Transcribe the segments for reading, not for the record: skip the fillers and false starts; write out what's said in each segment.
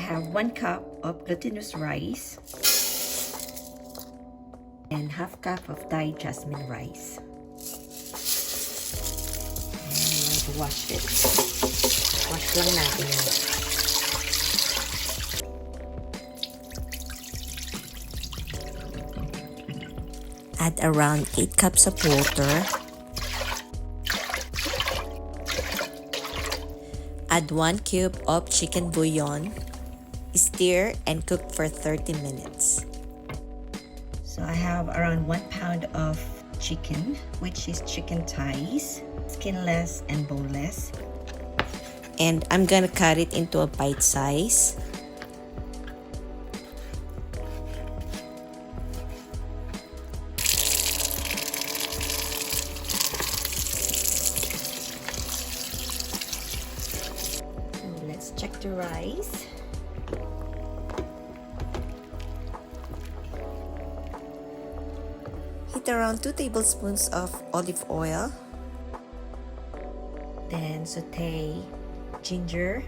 have 1 cup of glutinous rice and half cup of Thai jasmine rice. And we're going to wash it. Wash lang natin yan. Add around 8 cups of water. Add 1 cube of chicken bouillon. Stir and cook for 30 minutes. So I have around 1 pound of chicken, which is chicken thighs, skinless and boneless. And I'm gonna cut it into a bite size. Let's check the rice. Heat around 2 tablespoons of olive oil. Then saute ginger.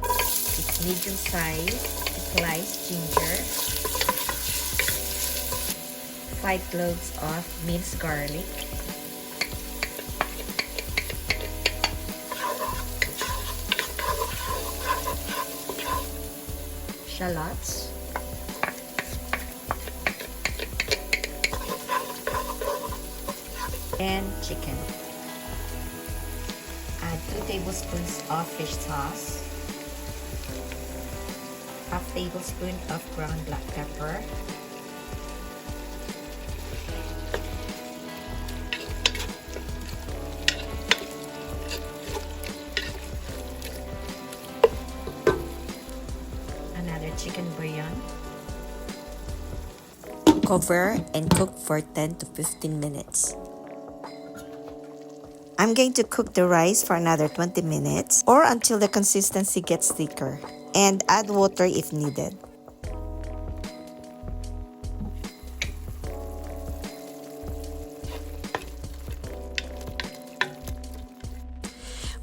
It's medium size, sliced ginger. 5 cloves of minced garlic. Shallots. And chicken. Add 2 tablespoons of fish sauce, half tablespoon of ground black pepper, another chicken bouillon. Cover and cook for 10 to 15 minutes. I'm going to cook the rice for another 20 minutes or until the consistency gets thicker, and add water if needed.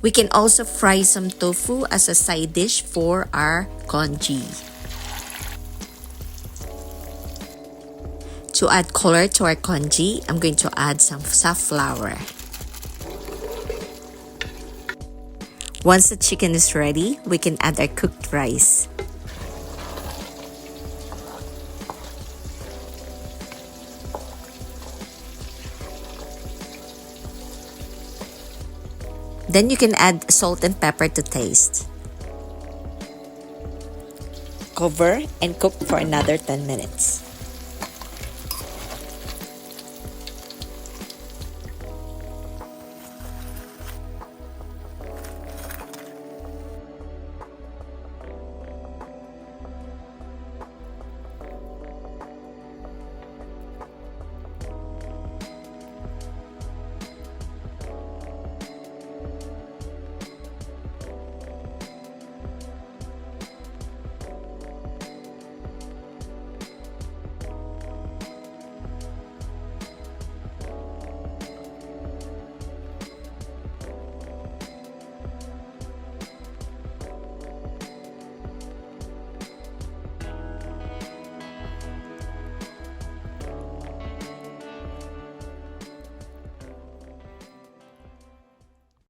We can also fry some tofu as a side dish for our congee. To add color to our congee, I'm going to add some safflower. Once the chicken is ready, we can add our cooked rice. Then you can add salt and pepper to taste. Cover and cook for another 10 minutes.